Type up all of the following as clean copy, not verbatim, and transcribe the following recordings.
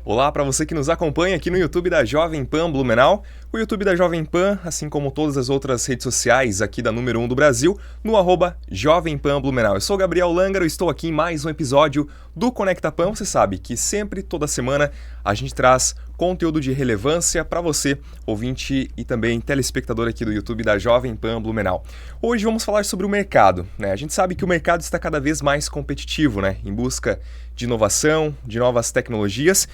Olá para você que nos acompanha aqui no YouTube da Jovem Pan Blumenau. O YouTube da Jovem Pan, assim como todas as outras redes sociais aqui da número 1 do Brasil, no Jovem Pan Blumenau. Eu sou Gabriel Langaro e estou aqui em mais um episódio do Conecta Pan. Você sabe que sempre, toda semana, a gente traz conteúdo de relevância para você, ouvinte e também telespectador aqui do YouTube da Jovem Pan Blumenau. Hoje vamos falar sobre o mercado, né? A gente sabe que o mercado está cada vez mais competitivo, né? Em busca de inovação, de novas tecnologias.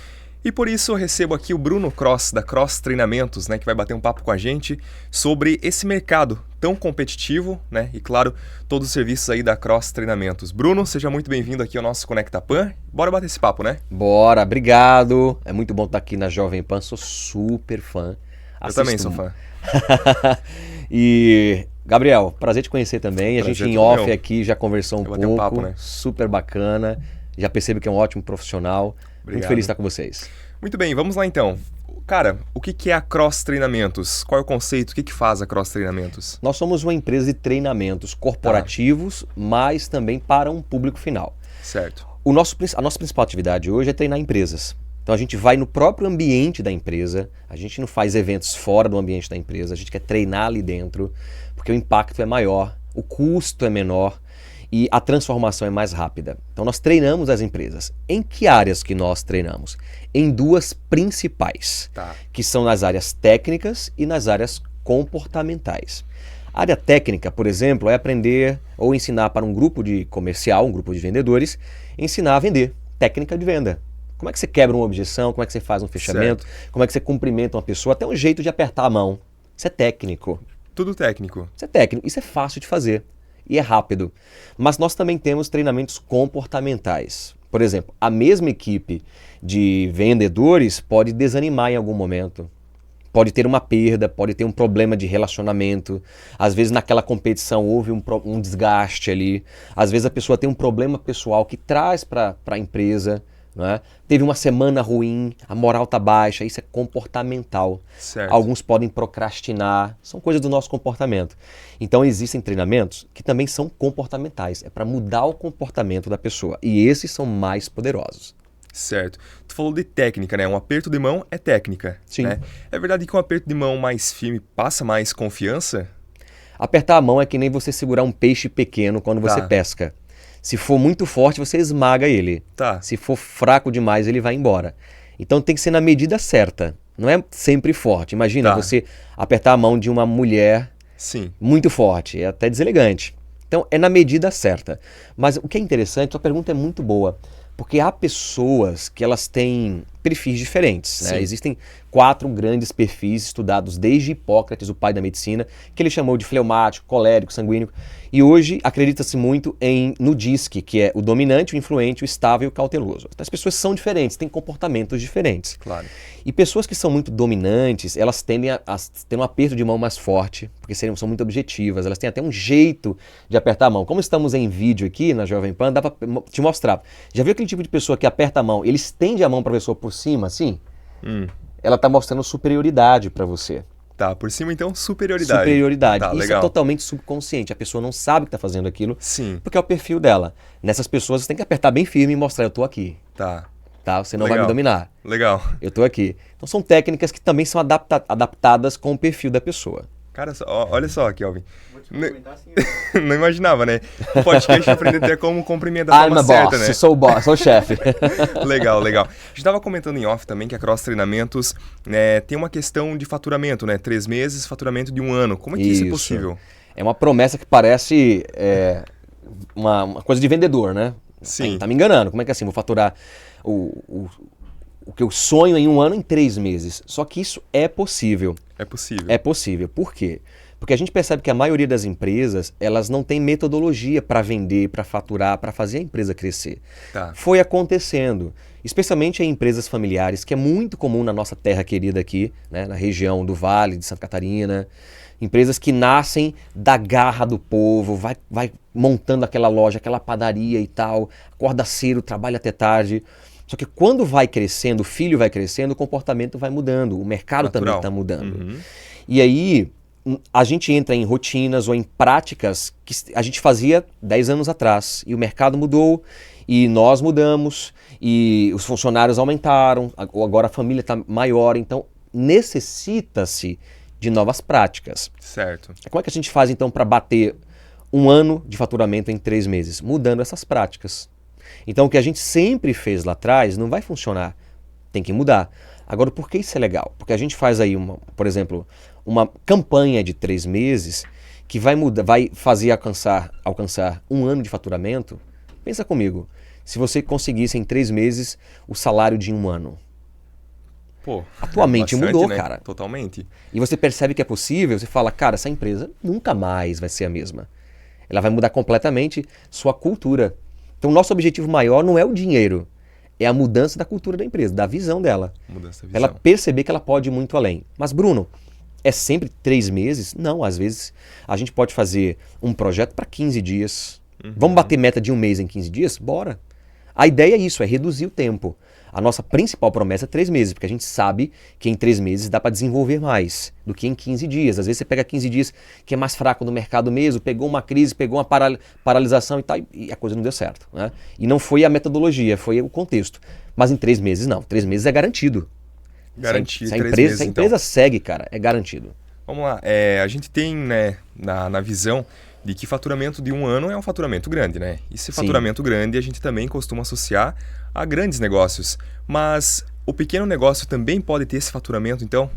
E por isso eu recebo aqui o Bruno Cross, da Cross Treinamentos, né, que vai bater um papo com a gente sobre esse mercado tão competitivo, né, e claro, todos os serviços aí da Cross Treinamentos. Bruno, seja muito bem-vindo aqui ao nosso Conecta Pan. Bora bater esse papo, né? Bora, obrigado. É muito bom estar aqui na Jovem Pan, sou super fã. Eu também sou fã. E, Gabriel, prazer te conhecer também. A gente em off meu. aqui já conversou um pouco, um papo, né? Super bacana. Já percebo que é um ótimo profissional. Obrigado. Muito feliz de estar com vocês. Muito bem, vamos lá então. Cara, o que é a Cross Treinamentos? Qual é o conceito? O que faz a Cross Treinamentos? Nós somos uma empresa de treinamentos corporativos, mas também para um público final. Certo. A nossa principal atividade hoje é treinar empresas. Então a gente vai no próprio ambiente da empresa, a gente não faz eventos fora do ambiente da empresa, a gente quer treinar ali dentro, porque o impacto é maior, o custo é menor e a transformação é mais rápida. Então nós treinamos as empresas. Em que áreas que nós treinamos? Em duas principais, que são nas áreas técnicas e nas áreas comportamentais. A área técnica, por exemplo, é aprender ou ensinar para um grupo de comercial, um grupo de vendedores, ensinar a vender, técnica de venda. Como é que você quebra uma objeção, como é que você faz um fechamento, como é que você cumprimenta uma pessoa, até um jeito de apertar a mão. Isso é técnico. Tudo técnico. Isso é técnico, isso é fácil de fazer e é rápido. Mas nós também temos treinamentos comportamentais. Por exemplo, a mesma equipe de vendedores pode desanimar em algum momento. Pode ter uma perda, pode ter um problema de relacionamento. Às vezes naquela competição houve um desgaste ali. Às vezes a pessoa tem um problema pessoal que traz para a empresa. Não é? Teve uma semana ruim, a moral está baixa, isso é comportamental. Certo. Alguns podem procrastinar, são coisas do nosso comportamento. Então existem treinamentos que também são comportamentais, é para mudar o comportamento da pessoa. E esses são mais poderosos. Certo. Tu falou de técnica, né? Um aperto de mão é técnica. Sim. Né? É verdade que um aperto de mão mais firme passa mais confiança? Apertar a mão é que nem você segurar um peixe pequeno quando você pesca. Se for muito forte, você esmaga ele. Se for fraco demais, ele vai embora. Então tem que ser na medida certa. Não é sempre forte. Imagina você apertar a mão de uma mulher muito forte. É até deselegante. Então é na medida certa. Mas o que é interessante, sua pergunta é muito boa. Porque há pessoas que elas têm perfis diferentes. Né? Existem 4 grandes perfis estudados desde Hipócrates, o pai da medicina, que ele chamou de fleumático, colérico, sanguíneo. E hoje acredita-se muito no DISC, que é o dominante, o influente, o estável e o cauteloso. Então, as pessoas são diferentes, têm comportamentos diferentes. Claro. E pessoas que são muito dominantes, elas tendem a ter um aperto de mão mais forte, porque são muito objetivas, elas têm até um jeito de apertar a mão. Como estamos em vídeo aqui na Jovem Pan, dá para te mostrar. Já viu aquele tipo de pessoa que aperta a mão, ele estende a mão para a pessoa por cima, assim? Ela está mostrando superioridade para você. Por cima então, superioridade. Superioridade. Isso legal. é totalmente subconsciente. A pessoa não sabe que está fazendo aquilo, Sim. porque é o perfil dela. Nessas pessoas você tem que apertar bem firme e mostrar, eu estou aqui. Você não vai me dominar. Legal. Eu estou aqui. Então são técnicas que também são adaptadas com o perfil da pessoa. Cara, olha só, Kelvin. Não imaginava, né? O podcast aprender até como cumprimentar da forma certa, né? Sou o boss, sou o chefe. Legal. A gente estava comentando em off também que a Cross Treinamentos, né, tem uma questão de faturamento, né? 3 meses, faturamento de 1 ano. Como é que isso é possível? É uma promessa que parece uma coisa de vendedor, né? Sim. Tá me enganando. Como é que é assim? Vou faturar o que eu sonho em 1 ano em 3 meses. Só que isso é possível. É possível. É possível. Por quê? Porque a gente percebe que a maioria das empresas, elas não tem metodologia para vender, para faturar, para fazer a empresa crescer. Foi acontecendo, especialmente em empresas familiares, que é muito comum na nossa terra querida aqui, né, na região do Vale de Santa Catarina. Empresas que nascem da garra do povo, vai montando aquela loja, aquela padaria e tal, acorda cedo, trabalha até tarde. Só que quando vai crescendo, o filho vai crescendo, o comportamento vai mudando, o mercado também está mudando. E aí a gente entra em rotinas ou em práticas que a gente fazia 10 anos atrás. E o mercado mudou, e nós mudamos, e os funcionários aumentaram, agora a família está maior, então necessita-se de novas práticas. Certo. Como é que a gente faz então para bater 1 ano de faturamento em 3 meses? Mudando essas práticas. Então o que a gente sempre fez lá atrás não vai funcionar, tem que mudar. Agora, por que isso é legal? Porque a gente faz aí, por exemplo, uma campanha de 3 meses que vai fazer alcançar 1 ano de faturamento. Pensa comigo, se você conseguisse em 3 meses o salário de 1 ano. Pô, atualmente mudou, né? Cara. Totalmente. E você percebe que é possível, você fala, cara, essa empresa nunca mais vai ser a mesma. Ela vai mudar completamente sua cultura. Então, o nosso objetivo maior não é o dinheiro, é a mudança da cultura da empresa, da visão dela. Mudança da visão. Ela perceber que ela pode ir muito além. Mas, Bruno, é sempre 3 meses? Não, às vezes a gente pode fazer um projeto para 15 dias. Vamos bater meta de 1 mês em 15 dias? Bora. A ideia é isso, é reduzir o tempo. A nossa principal promessa é 3 meses, porque a gente sabe que em 3 meses dá para desenvolver mais do que em 15 dias. Às vezes você pega 15 dias que é mais fraco no mercado mesmo, pegou uma crise, pegou uma paralisação e tal, e a coisa não deu certo. Né? E não foi a metodologia, foi o contexto. Mas em 3 meses não, 3 meses é garantido. Garantido, se a empresa segue, cara, é garantido. Vamos lá, a gente tem, né, na visão de que faturamento de 1 ano é um faturamento grande, né? E esse faturamento grande a gente também costuma associar a grandes negócios. Mas o pequeno negócio também pode ter esse faturamento, então?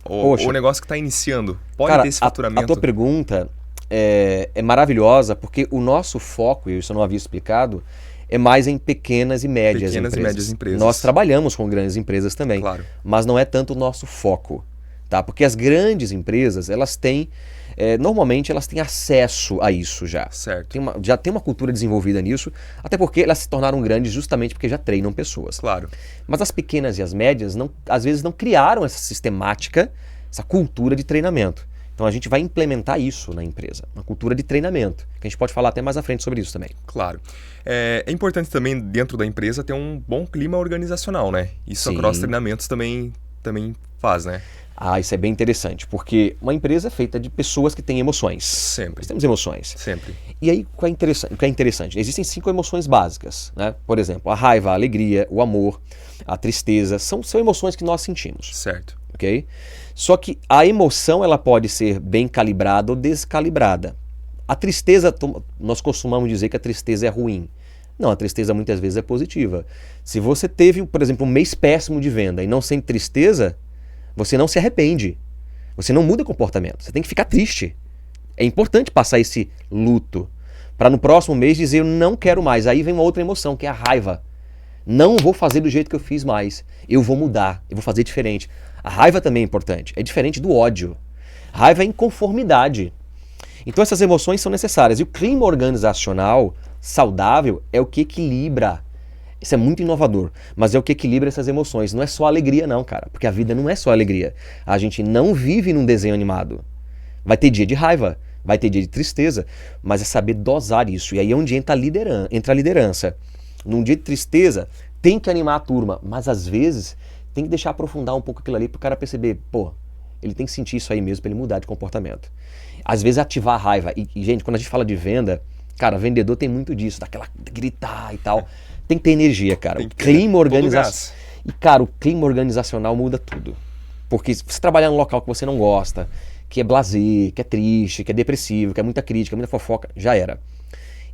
O negócio que está iniciando pode ter esse faturamento? A tua pergunta é maravilhosa, porque o nosso foco, e isso eu não havia explicado, é mais em pequenas e médias empresas. Nós trabalhamos com grandes empresas também, claro. Mas não é tanto o nosso foco, tá? Porque as grandes empresas, elas têm, normalmente elas têm acesso a isso já. Certo. Já tem uma cultura desenvolvida nisso, até porque elas se tornaram grandes justamente porque já treinam pessoas. Claro. Mas as pequenas e as médias, às vezes, não criaram essa sistemática, essa cultura de treinamento. Então a gente vai implementar isso na empresa, uma cultura de treinamento, que a gente pode falar até mais à frente sobre isso também. Claro. É importante também dentro da empresa ter um bom clima organizacional, né? Isso a Cross Treinamentos também faz, né? Isso é bem interessante, porque uma empresa é feita de pessoas que têm emoções. Sempre. Nós temos emoções. Sempre. E aí, o que é interessante? Existem 5 emoções básicas, né? Por exemplo, a raiva, a alegria, o amor, a tristeza, são emoções que nós sentimos. Certo. Ok? Só que a emoção ela pode ser bem calibrada ou descalibrada. A tristeza, nós costumamos dizer que a tristeza é ruim. Não, a tristeza muitas vezes é positiva. Se você teve, por exemplo, um mês péssimo de venda e não sente tristeza, você não se arrepende. Você não muda comportamento. Você tem que ficar triste. É importante passar esse luto para no próximo mês dizer eu não quero mais. Aí vem uma outra emoção, que é a raiva. Não vou fazer do jeito que eu fiz mais. Eu vou mudar, eu vou fazer diferente. A raiva também é importante. É diferente do ódio. Raiva é inconformidade. Então essas emoções são necessárias. E o clima organizacional saudável é o que equilibra. Isso é muito inovador, mas é o que equilibra essas emoções. Não é só alegria não, cara. Porque a vida não é só alegria. A gente não vive num desenho animado. Vai ter dia de raiva, vai ter dia de tristeza, mas é saber dosar isso. E aí é onde entra a liderança. Num dia de tristeza, tem que animar a turma, mas às vezes tem que deixar aprofundar um pouco aquilo ali para o cara perceber, ele tem que sentir isso aí mesmo para ele mudar de comportamento. Às vezes ativar a raiva. E, gente, quando a gente fala de venda, cara, vendedor tem muito disso, daquela gritar e tal. Tem que ter energia, cara. O clima organizacional. E, cara, o clima organizacional muda tudo. Porque se você trabalhar num local que você não gosta, que é blasé, que é triste, que é depressivo, que é muita crítica, muita fofoca, já era.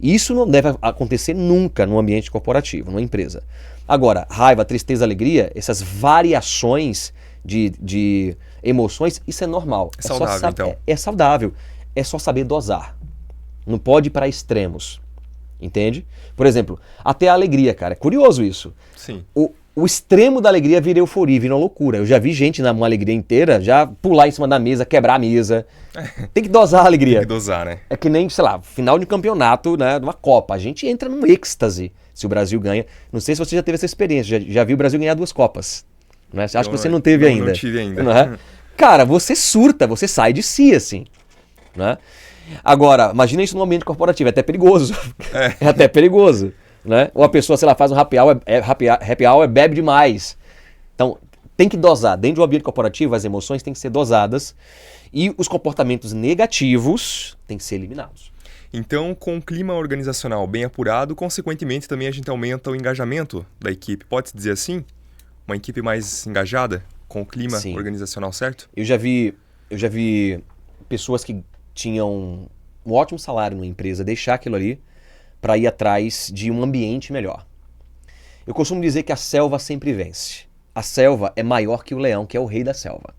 E isso não deve acontecer nunca num ambiente corporativo, numa empresa. Agora, raiva, tristeza, alegria, essas variações de emoções, isso é normal. É saudável, então. É saudável. É só saber dosar. Não pode ir para extremos. Entende? Por exemplo, até a alegria, cara. É curioso isso. Sim. O extremo da alegria vira euforia, vira uma loucura. Eu já vi gente numa alegria inteira já pular em cima da mesa, quebrar a mesa. Tem que dosar a alegria. Tem que dosar, né? É que nem, sei lá, final de campeonato, né, de uma Copa. A gente entra num êxtase se o Brasil ganha. Não sei se você já teve essa experiência. Já viu o Brasil ganhar 2 Copas. Né? Acho que você não teve ainda. Não tive ainda. Não é? Cara, você surta, você sai de si, assim. Né? Agora, imagina isso num ambiente corporativo. É até perigoso. É até perigoso. Né? Ou a pessoa, sei lá, faz um happy hour, bebe demais. Então, tem que dosar. Dentro do ambiente corporativo, as emoções têm que ser dosadas. E os comportamentos negativos têm que ser eliminados. Então, com um clima organizacional bem apurado, consequentemente também a gente aumenta o engajamento da equipe. Pode-se dizer assim? Uma equipe mais engajada, com o clima organizacional certo? Eu já vi pessoas que tinham um ótimo salário numa empresa deixar aquilo ali para ir atrás de um ambiente melhor. Eu costumo dizer que a selva sempre vence. A selva é maior que o leão, que é o rei da selva.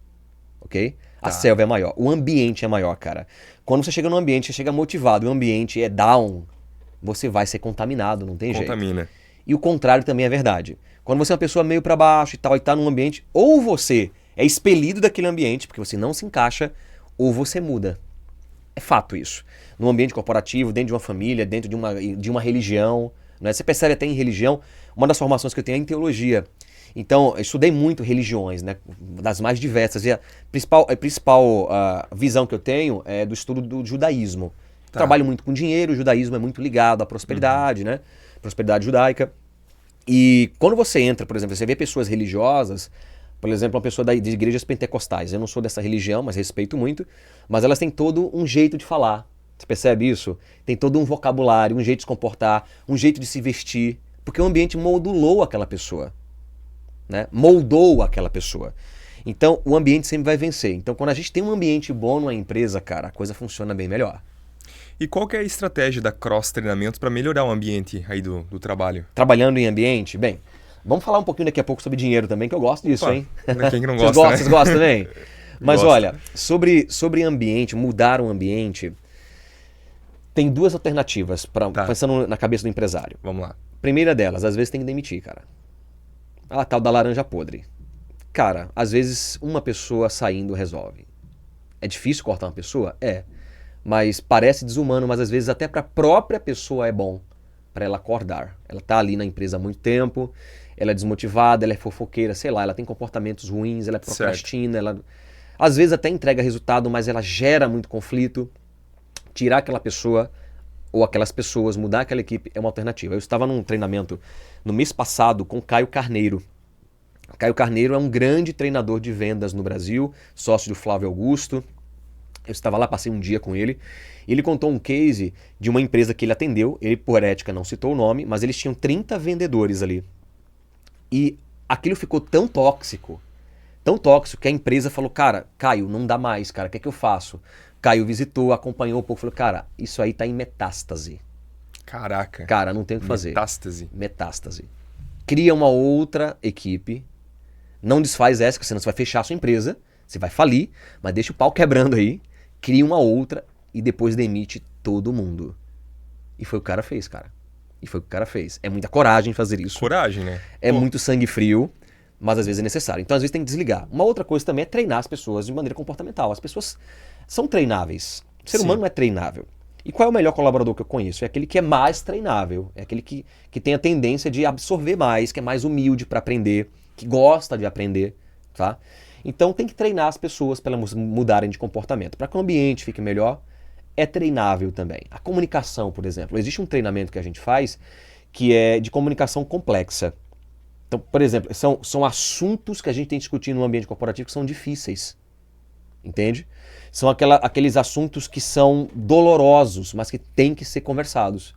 Ok? A selva é maior. O ambiente é maior, cara. Quando você chega num ambiente, você chega motivado, e o ambiente é down, você vai ser contaminado, não tem jeito. Contamina. E o contrário também é verdade. Quando você é uma pessoa meio para baixo e tá num ambiente, ou você é expelido daquele ambiente, porque você não se encaixa, ou você muda. É fato isso. Num ambiente corporativo, dentro de uma família, dentro de uma religião, né? Você percebe até em religião, uma das formações que eu tenho é em teologia. Então, eu estudei muito religiões, né, das mais diversas. E a principal visão que eu tenho é do estudo do judaísmo. Trabalho muito com dinheiro, o judaísmo é muito ligado à prosperidade, né? Prosperidade judaica. E quando você entra, por exemplo, você vê pessoas religiosas, por exemplo, uma pessoa de igrejas pentecostais. Eu não sou dessa religião, mas respeito muito. Mas elas têm todo um jeito de falar. Você percebe isso? Tem todo um vocabulário, um jeito de se comportar, um jeito de se vestir. Porque o ambiente moldou aquela pessoa. Né? Moldou aquela pessoa. Então, o ambiente sempre vai vencer. Então, quando a gente tem um ambiente bom numa empresa, cara, a coisa funciona bem melhor. E qual que é a estratégia da Cross Treinamentos para melhorar o ambiente aí do trabalho? Trabalhando em ambiente? Bem, vamos falar um pouquinho daqui a pouco sobre dinheiro também, que eu gosto disso, hein? Quem que não gosta, Vocês gostam também? Mas olha, sobre ambiente, mudar um ambiente, tem duas alternativas, pensando na cabeça do empresário. Vamos lá. Primeira delas, às vezes tem que demitir, cara. A tal da laranja podre. Cara, às vezes uma pessoa saindo resolve. É difícil cortar uma pessoa? É. Mas parece desumano, mas às vezes até para a própria pessoa é bom para ela acordar. Ela tá ali na empresa há muito tempo, ela é desmotivada, ela é fofoqueira, sei lá, ela tem comportamentos ruins, ela procrastina, ela às vezes até entrega resultado, mas ela gera muito conflito. Tirar aquela pessoa ou aquelas pessoas, mudar aquela equipe é uma alternativa. Eu estava num treinamento no mês passado com o Caio Carneiro. O Caio Carneiro é um grande treinador de vendas no Brasil, sócio do Flávio Augusto. Eu estava lá, passei um dia com ele. Ele contou um case de uma empresa que ele atendeu. Ele, por ética, não citou o nome, mas eles tinham 30 vendedores ali. E aquilo ficou tão tóxico que a empresa falou, cara, Caio, não dá mais, cara, o que é que eu faço? Caio visitou, acompanhou um pouco, falou, cara, isso aí tá em metástase. Caraca. Cara, não tem o que fazer. Metástase. Cria uma outra equipe, não desfaz essa, senão você vai fechar a sua empresa, você vai falir, mas deixa o pau quebrando aí, cria uma outra e depois demite todo mundo. E foi o que o cara fez, cara. É muita coragem fazer isso. Coragem, né? É muito sangue frio, mas às vezes é necessário. Então às vezes tem que desligar. Uma outra coisa também é treinar as pessoas de maneira comportamental. As pessoas são treináveis. O ser humano não é treinável. E qual é o melhor colaborador que eu conheço? É aquele que é mais treinável. É aquele que tem a tendência de absorver mais, que é mais humilde para aprender, que gosta de aprender, tá? Então tem que treinar as pessoas para elas mudarem de comportamento. Para que o ambiente fique melhor, é treinável também. A comunicação, por exemplo. Existe um treinamento que a gente faz que é de comunicação complexa. Então, por exemplo, são assuntos que a gente tem que discutir no ambiente corporativo que são difíceis. Entende? São aqueles assuntos que são dolorosos, mas que têm que ser conversados.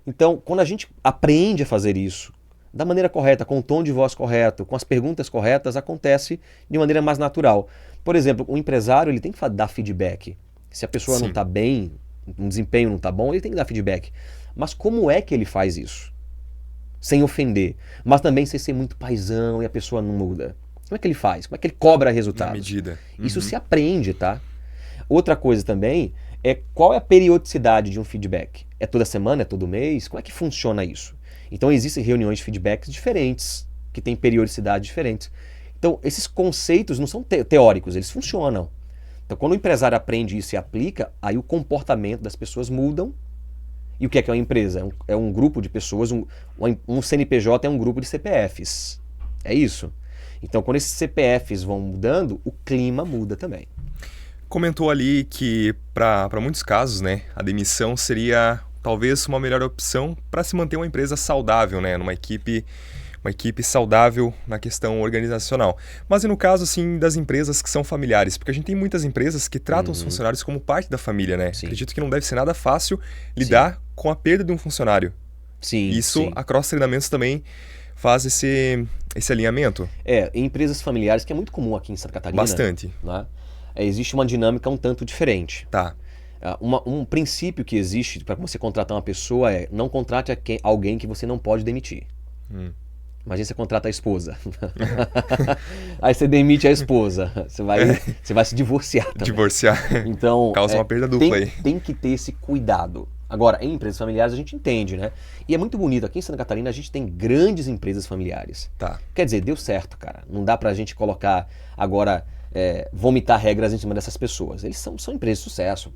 Então, quando a gente aprende a fazer isso, da maneira correta, com o tom de voz correto, com as perguntas corretas, acontece de maneira mais natural. Por exemplo, o empresário ele tem que dar feedback. Se a pessoa não está bem, um desempenho não está bom, ele tem que dar feedback. Mas como é que ele faz isso? Sem ofender, mas também sem ser muito paizão e a pessoa não muda. Como é que ele faz? Como é que ele cobra resultados? Na medida. Isso se aprende, tá? Outra coisa também é qual é a periodicidade de um feedback? É toda semana? É todo mês? Como é que funciona isso? Então existem reuniões de feedbacks diferentes, que têm periodicidade diferentes. Então esses conceitos não são teóricos, eles funcionam. Então quando o empresário aprende isso e aplica, aí o comportamento das pessoas mudam. E o que é uma empresa? É um grupo de pessoas, um CNPJ é um grupo de CPFs. É isso. Então quando esses CPFs vão mudando, o clima muda também. Comentou ali que para muitos casos, né, a demissão seria talvez uma melhor opção para se manter uma empresa saudável, né, numa equipe uma equipe saudável na questão organizacional. Mas e no caso, assim, das empresas que são familiares? Porque a gente tem muitas empresas que tratam os funcionários como parte da família, né? Sim. Acredito que não deve ser nada fácil lidar com a perda de um funcionário. Sim. Isso, a Cross Treinamentos também faz esse alinhamento. Em empresas familiares, que é muito comum aqui em Santa Catarina. Bastante. Né? Existe uma dinâmica um tanto diferente. Tá. Um princípio que existe para você contratar uma pessoa é não contrate alguém que você não pode demitir. Imagina você contrata a esposa. Aí você demite a esposa. Você vai se divorciar também. Divorciar. Então, causa uma perda dupla aí. Tem que ter esse cuidado. Agora, em empresas familiares a gente entende, né? E é muito bonito. Aqui em Santa Catarina a gente tem grandes empresas familiares. Tá. Quer dizer, deu certo, cara. Não dá pra gente colocar agora, vomitar regras em cima dessas pessoas. Eles são empresas de sucesso.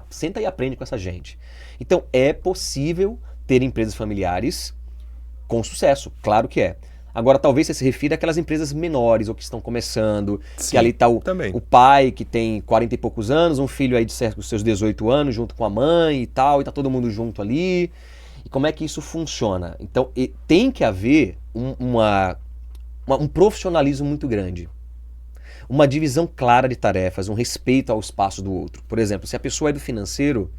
Senta e aprende com essa gente. Então, é possível ter empresas familiares com sucesso, claro que é. Agora, talvez você se refira àquelas empresas menores ou que estão começando, Sim, que ali está o pai que tem 40 e poucos anos, um filho aí de certo dos seus 18 anos junto com a mãe e tal, e tá todo mundo junto ali. E como é que isso funciona? Então, tem que haver um profissionalismo muito grande. Uma divisão clara de tarefas, um respeito ao espaço do outro. Por exemplo, se a pessoa é do financeiro,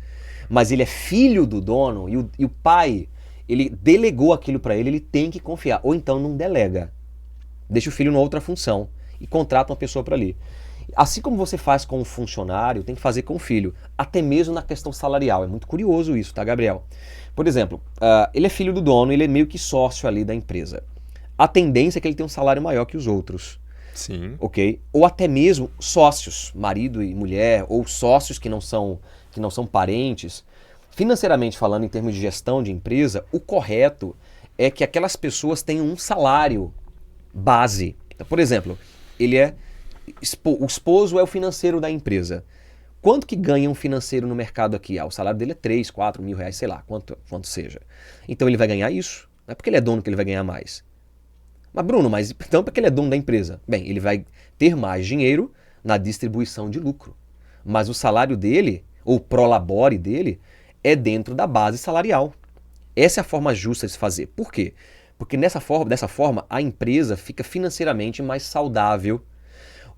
mas ele é filho do dono e o pai... ele delegou aquilo para ele tem que confiar. Ou então não delega. Deixa o filho numa outra função e contrata uma pessoa para ali. Assim como você faz com um funcionário, tem que fazer com o filho. Até mesmo na questão salarial. É muito curioso isso, tá, Gabriel? Por exemplo, ele é filho do dono, ele é meio que sócio ali da empresa. A tendência é que ele tenha um salário maior que os outros. Sim. Ok? Ou até mesmo sócios, marido e mulher, ou sócios que não são parentes. Financeiramente falando, em termos de gestão de empresa, o correto é que aquelas pessoas tenham um salário base. Então, por exemplo, o esposo é o financeiro da empresa. Quanto que ganha um financeiro no mercado aqui? O salário dele é 3, 4 mil reais, sei lá, quanto seja. Então ele vai ganhar isso. Não é porque ele é dono que ele vai ganhar mais. Mas Bruno, então porque ele é dono da empresa? Bem, ele vai ter mais dinheiro na distribuição de lucro. Mas o salário dele, ou o prolabore dele, é dentro da base salarial. Essa é a forma justa de se fazer. Por quê? Porque dessa forma a empresa fica financeiramente mais saudável.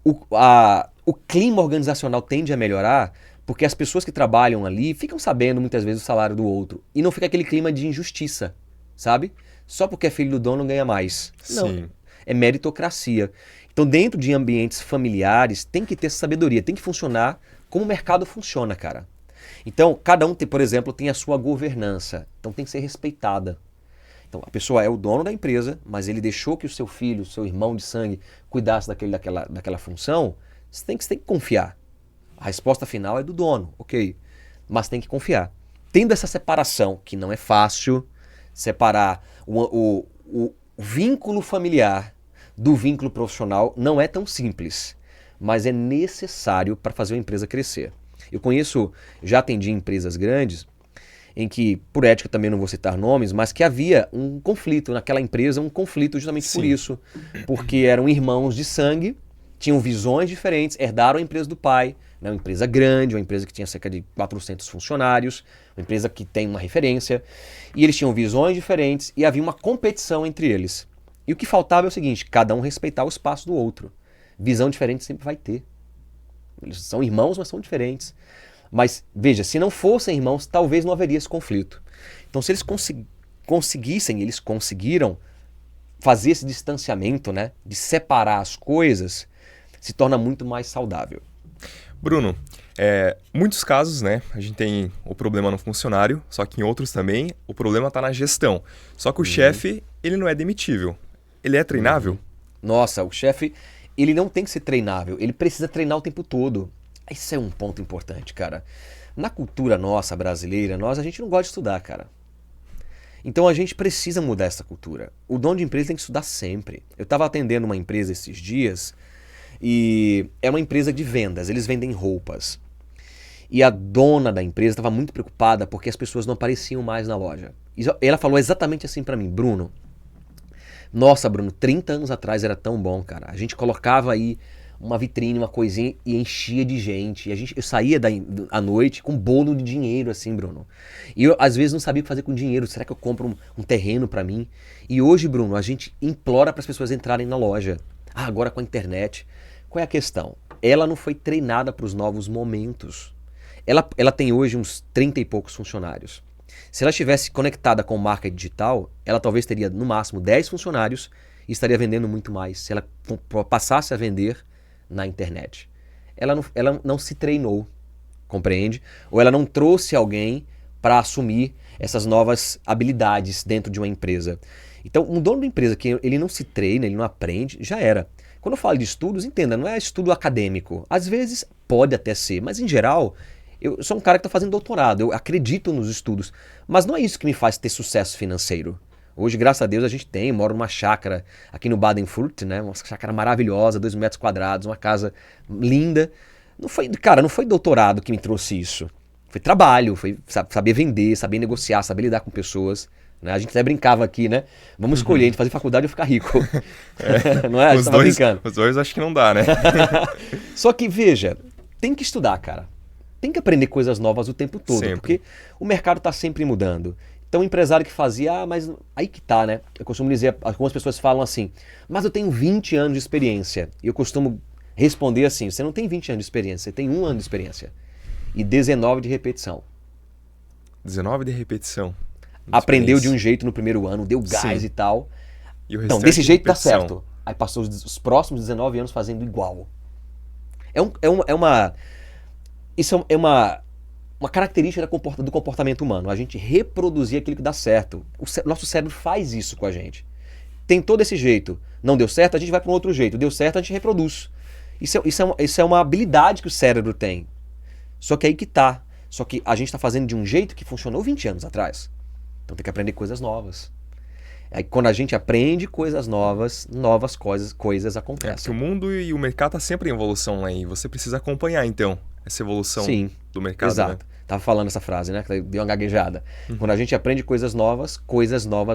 O clima organizacional tende a melhorar porque as pessoas que trabalham ali ficam sabendo muitas vezes o salário do outro. E não fica aquele clima de injustiça, sabe? Só porque é filho do dono ganha mais. Não, Sim. É meritocracia. Então dentro de ambientes familiares tem que ter sabedoria, tem que funcionar como o mercado funciona, cara. Então, cada um, por exemplo, tem a sua governança. Então, tem que ser respeitada. Então, a pessoa é o dono da empresa, mas ele deixou que o seu filho, o seu irmão de sangue, cuidasse daquela função. Você tem que confiar. A resposta final é do dono, ok. Mas tem que confiar. Tendo essa separação, que não é fácil, separar o vínculo familiar do vínculo profissional não é tão simples, mas é necessário para fazer uma empresa crescer. Eu já atendi empresas grandes em que, por ética também não vou citar nomes, mas que havia um conflito naquela empresa, um conflito justamente por isso. Porque eram irmãos de sangue, tinham visões diferentes, herdaram a empresa do pai, né, uma empresa grande, uma empresa que tinha cerca de 400 funcionários, uma empresa que tem uma referência, e eles tinham visões diferentes e havia uma competição entre eles. E o que faltava é o seguinte, cada um respeitar o espaço do outro. Visão diferente sempre vai ter. Eles são irmãos, mas são diferentes. Mas, veja, se não fossem irmãos, talvez não haveria esse conflito. Então, se eles eles conseguiram fazer esse distanciamento, né, de separar as coisas, se torna muito mais saudável. Bruno, muitos casos, né, a gente tem o problema no funcionário, só que em outros também o problema está na gestão. Só que o chefe, ele não é demitível. Ele é treinável? Nossa, o chefe, ele não tem que ser treinável, ele precisa treinar o tempo todo. Isso é um ponto importante, cara. Na cultura nossa, brasileira, a gente não gosta de estudar, cara. Então a gente precisa mudar essa cultura. O dono de empresa tem que estudar sempre. Eu estava atendendo uma empresa esses dias e é uma empresa de vendas, eles vendem roupas. E a dona da empresa estava muito preocupada porque as pessoas não apareciam mais na loja. E ela falou exatamente assim para mim, Bruno, 30 anos atrás era tão bom, cara. A gente colocava aí uma vitrine, uma coisinha, e enchia de gente. Eu saía à noite com um bolo de dinheiro, assim, Bruno. E eu, às vezes, não sabia o que fazer com dinheiro. Será que eu compro um terreno para mim? E hoje, Bruno, a gente implora para as pessoas entrarem na loja. Agora com a internet. Qual é a questão? Ela não foi treinada para os novos momentos. Ela tem hoje uns 30 e poucos funcionários. Se ela estivesse conectada com marketing digital, ela talvez teria no máximo 10 funcionários e estaria vendendo muito mais se ela passasse a vender na internet. Ela não se treinou, compreende? Ou ela não trouxe alguém para assumir essas novas habilidades dentro de uma empresa. Então, um dono de empresa que ele não se treina, ele não aprende, já era. Quando eu falo de estudos, entenda, não é estudo acadêmico. Às vezes pode até ser, mas em geral, eu sou um cara que está fazendo doutorado, eu acredito nos estudos, mas não é isso que me faz ter sucesso financeiro. Hoje, graças a Deus, a gente moro numa chácara aqui no Baden-Württemberg, né? Uma chácara maravilhosa, 2 metros quadrados, uma casa linda. Não foi doutorado que me trouxe isso. Foi trabalho, foi saber vender, saber negociar, saber lidar com pessoas. Né? A gente até brincava aqui, né? Vamos escolher entre fazer faculdade ou ficar rico. Não é? A gente tava brincando. Os dois acho que não dá, né? Só que, veja, tem que estudar, cara. Tem que aprender coisas novas o tempo todo, sempre. Porque o mercado está sempre mudando. Então, o empresário que fazia, mas aí que tá, né? Eu costumo dizer, algumas pessoas falam assim, mas eu tenho 20 anos de experiência. E eu costumo responder assim, você não tem 20 anos de experiência, você tem 1 ano de experiência. E 19 de repetição. 19 de repetição. Aprendeu de um jeito no primeiro ano, deu gás e tal. E o então, desse jeito dá certo. Aí passou os próximos 19 anos fazendo igual. Isso é uma característica do comportamento humano. A gente reproduzir aquilo que dá certo. Nosso cérebro faz isso com a gente. Tentou desse jeito, não deu certo, a gente vai para um outro jeito. Deu certo, a gente reproduz. Isso é uma habilidade que o cérebro tem. Só que aí que tá. Só que a gente está fazendo de um jeito que funcionou 20 anos atrás. Então tem que aprender coisas novas. Aí quando a gente aprende coisas novas coisas acontecem. O mundo e o mercado tá sempre em evolução aí. Você precisa acompanhar, então, essa evolução do mercado. Exato. Né? Tava falando essa frase, né? Que deu uma gaguejada. Quando a gente aprende coisas novas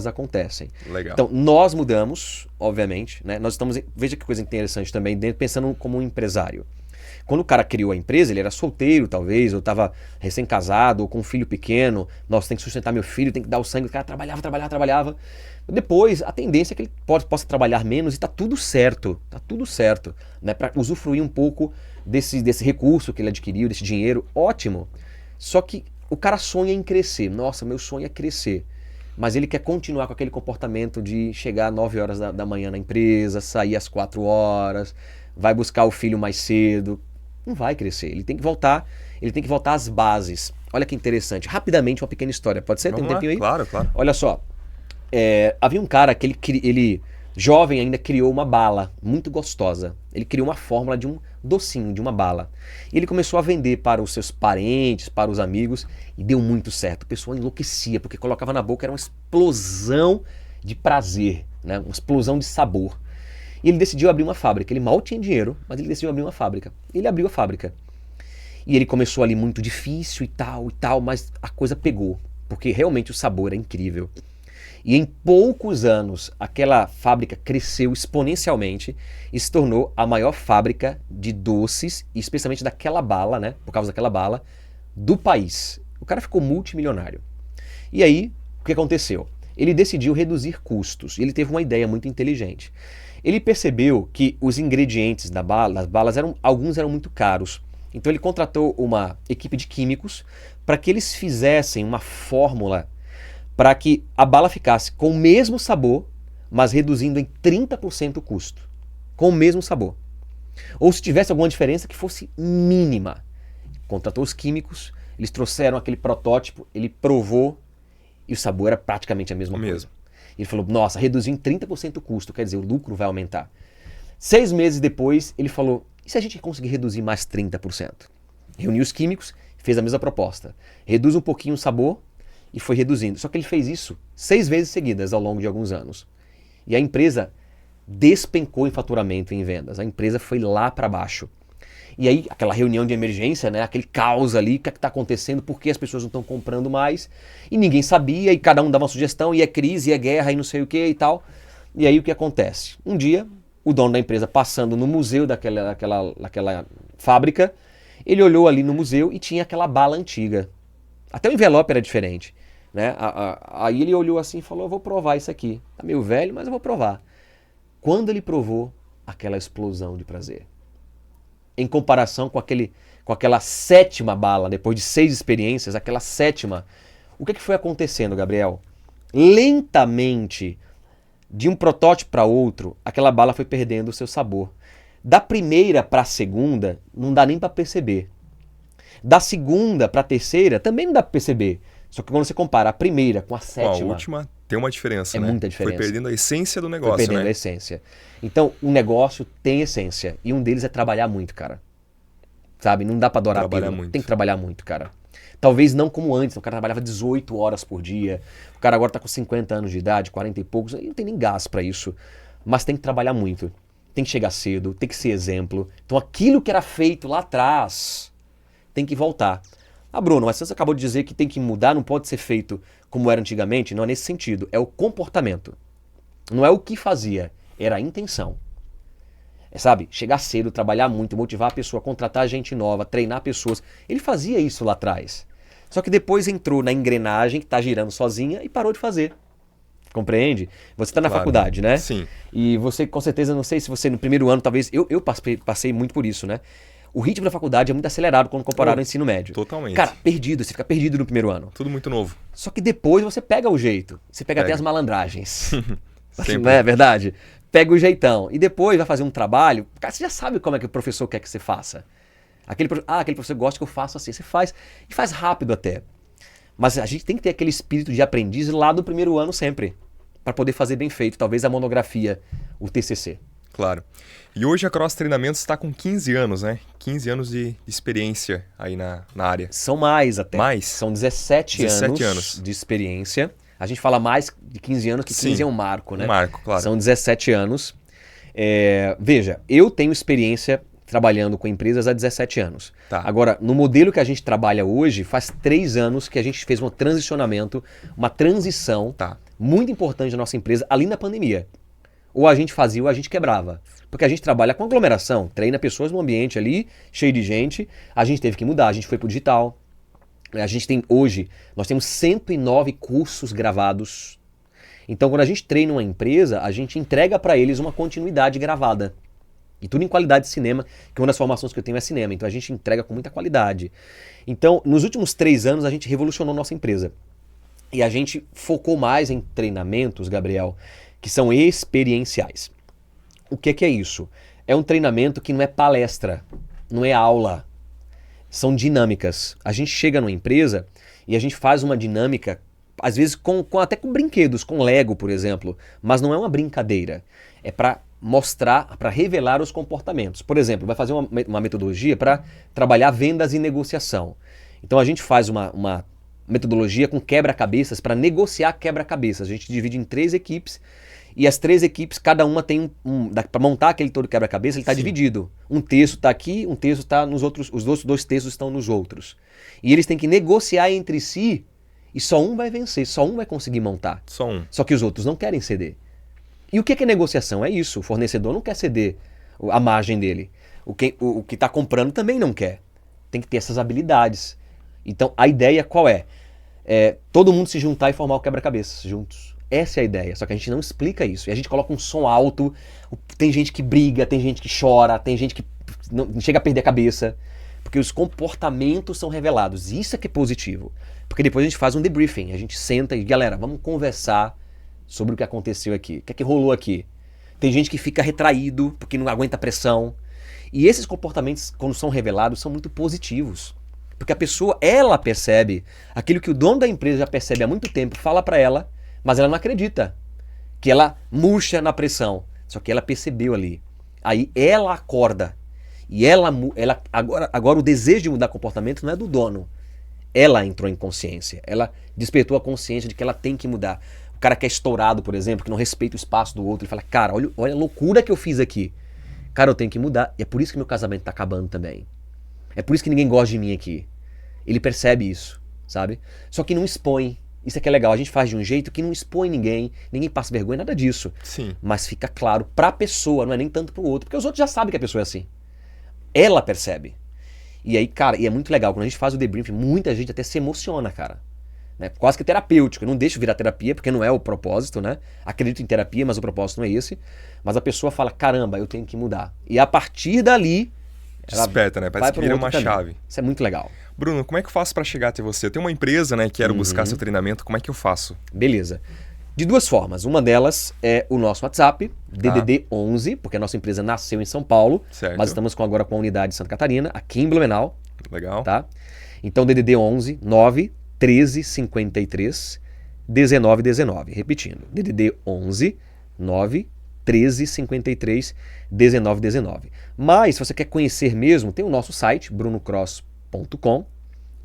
acontecem. Legal. Então, nós mudamos, obviamente, né? Veja que coisa interessante também, pensando como um empresário. Quando o cara criou a empresa, ele era solteiro, talvez, ou estava recém-casado, ou com um filho pequeno. Nossa, tem que sustentar meu filho, tem que dar o sangue. O cara trabalhava. Depois, a tendência é que ele possa trabalhar menos e está tudo certo. Tá tudo certo. Né? Para usufruir um pouco desse recurso que ele adquiriu, desse dinheiro, ótimo. Só que o cara sonha em crescer. Nossa, meu sonho é crescer. Mas ele quer continuar com aquele comportamento de chegar às 9 horas da manhã na empresa, sair às 4 horas, vai buscar o filho mais cedo. Não vai crescer. Ele tem que voltar às bases. Olha que interessante. Rapidamente, uma pequena história. Pode ser? Tem um tempinho aí? Claro. Olha só. Havia um cara que ele jovem ainda, criou uma bala muito gostosa. Ele criou uma fórmula de um docinho, de uma bala. E ele começou a vender para os seus parentes, para os amigos, e deu muito certo. O pessoal enlouquecia, porque colocava na boca, era uma explosão de prazer, né? Uma explosão de sabor. E ele decidiu abrir uma fábrica. Ele mal tinha dinheiro, mas ele decidiu abrir uma fábrica. Ele abriu a fábrica. E ele começou ali muito difícil e tal, mas a coisa pegou, porque realmente o sabor é incrível. E em poucos anos, aquela fábrica cresceu exponencialmente e se tornou a maior fábrica de doces, especialmente daquela bala, né, por causa daquela bala, do país. O cara ficou multimilionário. E aí, o que aconteceu? Ele decidiu reduzir custos e ele teve uma ideia muito inteligente. Ele percebeu que os ingredientes das balas, alguns eram muito caros. Então ele contratou uma equipe de químicos para que eles fizessem uma fórmula para que a bala ficasse com o mesmo sabor, mas reduzindo em 30% o custo. Com o mesmo sabor. Ou se tivesse alguma diferença que fosse mínima. Contratou os químicos, eles trouxeram aquele protótipo, ele provou e o sabor era praticamente a mesma coisa. Ele falou, nossa, reduziu em 30% o custo, quer dizer, o lucro vai aumentar. 6 meses depois, ele falou, e se a gente conseguir reduzir mais 30%? Reuniu os químicos, fez a mesma proposta. Reduz um pouquinho o sabor e foi reduzindo. Só que ele fez isso 6 vezes seguidas ao longo de alguns anos. E a empresa despencou em faturamento e em vendas. A empresa foi lá para baixo. E aí, aquela reunião de emergência, né, aquele caos ali, o que está acontecendo, por que as pessoas não estão comprando mais, e ninguém sabia, e cada um dava uma sugestão, e é crise, e é guerra, e não sei o que e tal. E aí o que acontece? Um dia, O dono da empresa passando no museu daquela fábrica, ele olhou ali no museu e tinha aquela bala antiga. Até o envelope era diferente. Né? Aí ele olhou assim e falou, eu vou provar isso aqui. Tá meio velho, mas eu vou provar. Quando ele provou, aquela explosão de prazer. Em comparação com aquela 7ª bala, depois de 6 experiências, aquela 7ª. O que foi acontecendo, Gabriel? Lentamente, de um protótipo para outro, aquela bala foi perdendo o seu sabor. Da primeira para a segunda, não dá nem para perceber. Da segunda para a terceira, também não dá para perceber. Só que quando você compara a primeira com a 7ª... A última tem uma diferença, né? Muita diferença. Foi perdendo a essência do negócio, Foi perdendo a essência. Então, o negócio tem essência. E um deles é trabalhar muito, cara. Sabe? Não dá pra adorar a pílula. Muito. Tem que trabalhar muito, cara. Talvez não como antes. O cara trabalhava 18 horas por dia. O cara agora tá com 50 anos de idade, 40 e poucos. Não tem nem gás pra isso. Mas tem que trabalhar muito. Tem que chegar cedo. Tem que ser exemplo. Então, aquilo que era feito lá atrás tem que voltar. Ah, Bruno, mas você acabou de dizer que tem que mudar, não pode ser feito como era antigamente. Não é nesse sentido. É o comportamento. Não é o que fazia. Era a intenção. Sabe? Chegar cedo, trabalhar muito, motivar a pessoa, contratar gente nova, treinar pessoas. Ele fazia isso lá atrás. Só que depois entrou na engrenagem que está girando sozinha e parou de fazer. Compreende? Você está na faculdade, né? Sim. E você, com certeza, não sei se você no primeiro ano, talvez... Eu passei muito por isso, né? O ritmo da faculdade é muito acelerado quando comparado ao ensino médio. Totalmente. Cara, você fica perdido no primeiro ano. Tudo muito novo. Só que depois você pega o jeito. Você pega até as malandragens. Sempre. Não é verdade? Pega o jeitão. E depois vai fazer um trabalho. Cara, você já sabe como é que o professor quer que você faça. Aquele professor gosta que eu faça assim. Você faz. E faz rápido até. Mas a gente tem que ter aquele espírito de aprendiz lá do primeiro ano sempre. Para poder fazer bem feito. Talvez a monografia, o TCC. Claro. E hoje a Cross Treinamentos está com 15 anos, né? 15 anos de experiência aí na área. São mais até. Mais? São 17 anos de experiência. A gente fala mais de 15 anos, que 15 Sim, é um marco, né? Um marco, claro. São 17 anos. Veja, eu tenho experiência trabalhando com empresas há 17 anos. Tá. Agora, no modelo que a gente trabalha hoje, faz 3 anos que a gente fez um transicionamento, uma transição muito importante da nossa empresa, ali na pandemia. Ou a gente fazia ou a gente quebrava. Porque a gente trabalha com aglomeração, treina pessoas num ambiente ali, cheio de gente. A gente teve que mudar, a gente foi pro digital. Nós temos 109 cursos gravados. Então, quando a gente treina uma empresa, a gente entrega para eles uma continuidade gravada. E tudo em qualidade de cinema, que uma das formações que eu tenho é cinema. Então, a gente entrega com muita qualidade. Então, nos últimos 3 anos, a gente revolucionou nossa empresa. E a gente focou mais em treinamentos, Gabriel, que são experienciais. O que é isso? É um treinamento que não é palestra, não é aula. São dinâmicas. A gente chega numa empresa e a gente faz uma dinâmica, às vezes até com brinquedos, com Lego, por exemplo. Mas não é uma brincadeira. É para mostrar, para revelar os comportamentos. Por exemplo, vai fazer uma metodologia para trabalhar vendas e negociação. Então a gente faz uma metodologia com quebra-cabeças para negociar quebra-cabeças. A gente divide em 3 equipes. E as 3 equipes, cada uma tem para montar aquele todo quebra-cabeça, ele está dividido. Um terço está aqui, um terço está nos outros, os outros 2 terços estão nos outros. E eles têm que negociar entre si e só um vai vencer, só um vai conseguir montar. Só um. Só que os outros não querem ceder. E o que é negociação? É isso, o fornecedor não quer ceder a margem dele. O que está comprando também não quer. Tem que ter essas habilidades. Então a ideia qual é? Todo mundo se juntar e formar o quebra-cabeças juntos. Essa é a ideia, só que a gente não explica isso. E a gente coloca um som alto, tem gente que briga, tem gente que chora, tem gente que não chega a perder a cabeça. Porque os comportamentos são revelados. Isso é que é positivo. Porque depois a gente faz um debriefing, a gente senta e, galera, vamos conversar sobre o que aconteceu aqui. O que é que rolou aqui? Tem gente que fica retraído porque não aguenta a pressão. E esses comportamentos, quando são revelados, são muito positivos. Porque a pessoa, ela percebe aquilo que o dono da empresa já percebe há muito tempo, fala para ela, mas ela não acredita que ela murcha na pressão. Só que ela percebeu ali. Aí ela acorda. E agora o desejo de mudar comportamento não é do dono. Ela entrou em consciência. Ela despertou a consciência de que ela tem que mudar. O cara que é estourado, por exemplo, que não respeita o espaço do outro, ele fala, cara, olha a loucura que eu fiz aqui. Cara, eu tenho que mudar. E é por isso que meu casamento tá acabando também. É por isso que ninguém gosta de mim aqui. Ele percebe isso, sabe? Só que não expõe. Isso é que é legal. A gente faz de um jeito que não expõe ninguém passa vergonha, nada disso. Sim. Mas fica claro pra pessoa, não é nem tanto pro outro. Porque os outros já sabem que a pessoa é assim. Ela percebe. E aí, cara, e é muito legal. Quando a gente faz o debriefing, muita gente até se emociona, cara. Né? Quase que terapêutico. Eu não deixo virar terapia, porque não é o propósito, né? Acredito em terapia, mas o propósito não é esse. Mas a pessoa fala, caramba, eu tenho que mudar. E a partir dali... Desperta, né? Parece que vira uma chave. Isso é muito legal. Bruno, como é que eu faço para chegar até você? Eu tenho uma empresa, né? Quero buscar seu treinamento. Como é que eu faço? Beleza. De duas formas. Uma delas é o nosso WhatsApp, DDD 11, porque a nossa empresa nasceu em São Paulo, certo. Mas estamos agora com a unidade de Santa Catarina, aqui em Blumenau. Legal. Tá? Então, DDD 11 9 13 53 19 19. Repetindo, DDD 11 9 13 53 19 19. Mas, se você quer conhecer mesmo, tem o nosso site, brunocross.com,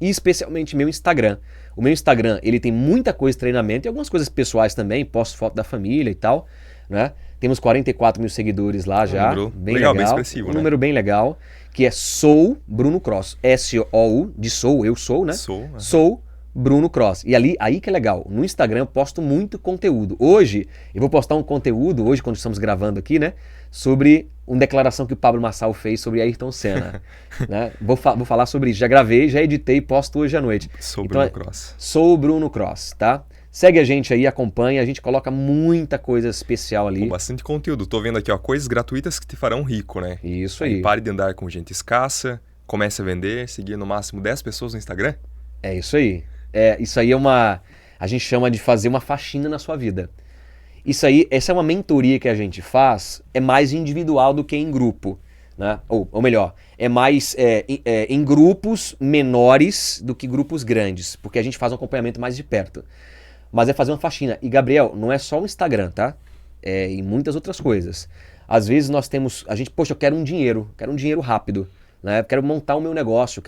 e especialmente meu Instagram. O meu Instagram, ele tem muita coisa de treinamento e algumas coisas pessoais também, posto foto da família e tal, né? Temos 44 mil seguidores lá já, bem legal, bem expressivo, um número bem legal, que é Sou Bruno Cross, S-O-U, de sou, eu sou, né? Sou Bruno Cross. E aí que é legal, no Instagram eu posto muito conteúdo. Hoje, eu vou postar um conteúdo, hoje quando estamos gravando aqui, né? Sobre uma declaração que o Pablo Marçal fez sobre Ayrton Senna. Né? Vou falar sobre isso. Já gravei, já editei e posto hoje à noite. Sou Bruno Cross. Sou Bruno Cross, tá? Segue a gente aí, acompanha, a gente coloca muita coisa especial ali. Bastante conteúdo. Tô vendo aqui, ó, coisas gratuitas que te farão rico, né? Isso aí. Pare de andar com gente escassa, comece a vender, seguir no máximo 10 pessoas no Instagram. É isso aí. Isso aí a gente chama de fazer uma faxina na sua vida. Isso aí, essa é uma mentoria que a gente faz, é mais individual do que em grupo, né? Ou melhor, é mais em grupos menores do que grupos grandes, porque a gente faz um acompanhamento mais de perto. Mas é fazer uma faxina. E, Gabriel, não é só o Instagram, tá? É em muitas outras coisas. Às vezes eu quero um dinheiro rápido, né? Eu quero montar o meu negócio,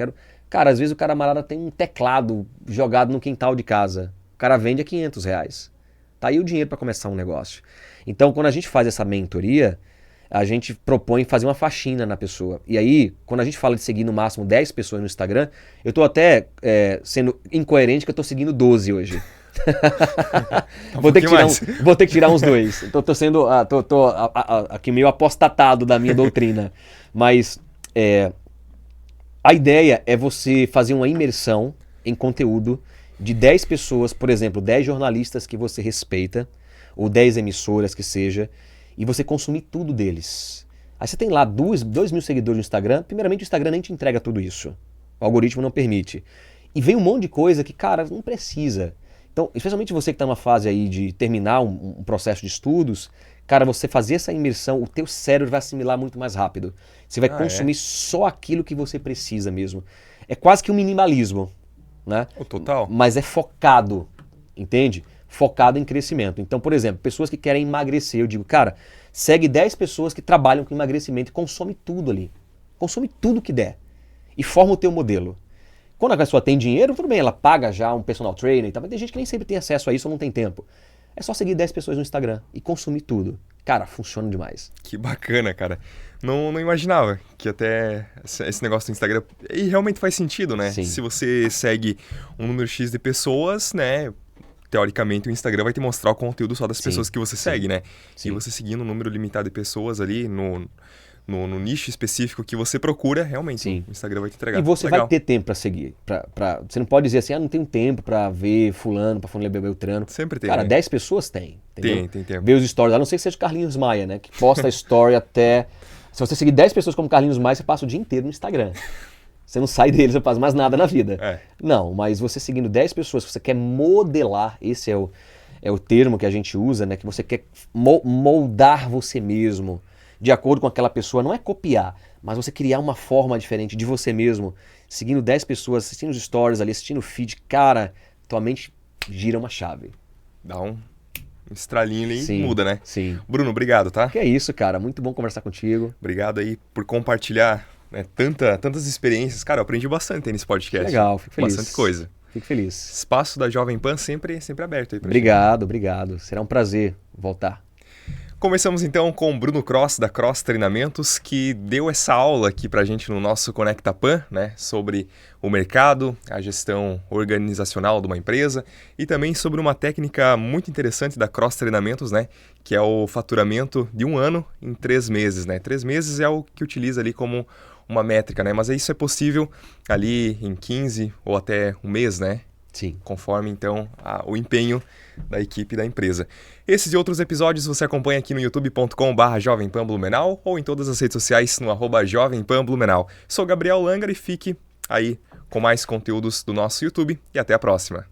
Cara, às vezes o camarada tem um teclado jogado no quintal de casa. O cara vende a R$500. Tá aí o dinheiro para começar um negócio. Então, quando a gente faz essa mentoria, a gente propõe fazer uma faxina na pessoa. E aí, quando a gente fala de seguir no máximo 10 pessoas no Instagram, eu tô até sendo incoerente que eu tô seguindo 12 hoje. Vou ter que tirar uns 2. Tô sendo aqui meio apostatado da minha doutrina. Mas a ideia é você fazer uma imersão em conteúdo de 10 pessoas, por exemplo, 10 jornalistas que você respeita, ou 10 emissoras que seja, e você consumir tudo deles. Aí você tem lá 2 mil seguidores no Instagram, primeiramente o Instagram nem te entrega tudo isso. O algoritmo não permite. E vem um monte de coisa que, cara, não precisa. Então, especialmente você que está numa fase aí de terminar um processo de estudos, cara, você fazer essa imersão, o teu cérebro vai assimilar muito mais rápido. Você vai consumir só aquilo que você precisa mesmo. É quase que um minimalismo, né? Total. Mas é focado, entende? Focado em crescimento. Então, por exemplo, pessoas que querem emagrecer, eu digo, cara, segue 10 pessoas que trabalham com emagrecimento e consome tudo ali. Consome tudo que der. E forma o teu modelo. Quando a pessoa tem dinheiro, tudo bem, ela paga já um personal trainer e tal, mas tem gente que nem sempre tem acesso a isso ou não tem tempo. É só seguir 10 pessoas no Instagram e consumir tudo. Cara, funciona demais. Que bacana, cara. Não imaginava que até esse negócio do Instagram... E realmente faz sentido, né? Sim. Se você segue um número X de pessoas, né? Teoricamente, o Instagram vai te mostrar o conteúdo só das pessoas que você segue, né? Sim. E você seguindo um número limitado de pessoas ali no nicho específico que você procura, realmente o Instagram vai te entregar. E você vai ter tempo para seguir. Você não pode dizer assim, não tenho tempo para ver fulano, para fulano Beltrano. Sempre tem, cara, né? 10 pessoas tem. Entendeu? Tem tempo. Ver os stories, a não ser que seja o Carlinhos Maia, né? Que posta a story até... Se você seguir 10 pessoas como Carlinhos Maia, você passa o dia inteiro no Instagram. Você não sai deles, você não faz mais nada na vida. Não, mas você seguindo 10 pessoas, você quer modelar, esse é o termo que a gente usa, né? Que você quer moldar você mesmo de acordo com aquela pessoa, não é copiar, mas você criar uma forma diferente de você mesmo, seguindo 10 pessoas, assistindo os stories ali, assistindo o feed, cara, tua mente gira uma chave. Dá um estralinho ali e muda, né? Sim. Bruno, obrigado, tá? Que é isso, cara, muito bom conversar contigo. Obrigado aí por compartilhar, né, tantas experiências. Cara, eu aprendi bastante aí nesse podcast. Legal, fico feliz. Bastante coisa. Fico feliz. Espaço da Jovem Pan sempre aberto aí pra Obrigado. Será um prazer voltar. Começamos então com o Bruno Cross, da Cross Treinamentos, que deu essa aula aqui pra gente no nosso Conecta Pan, né, sobre o mercado, a gestão organizacional de uma empresa e também sobre uma técnica muito interessante da Cross Treinamentos, né, que é o faturamento de 1 ano em 3 meses, né? 3 meses é o que utiliza ali como uma métrica, né? Mas isso é possível ali em 15 ou até um mês, né? Sim. Conforme, então, o empenho da equipe da empresa. Esses e outros episódios você acompanha aqui no youtube.com/Jovem Pan Blumenau ou em todas as redes sociais no @Jovem Pan Blumenau. Sou Gabriel Langer e fique aí com mais conteúdos do nosso YouTube e até a próxima.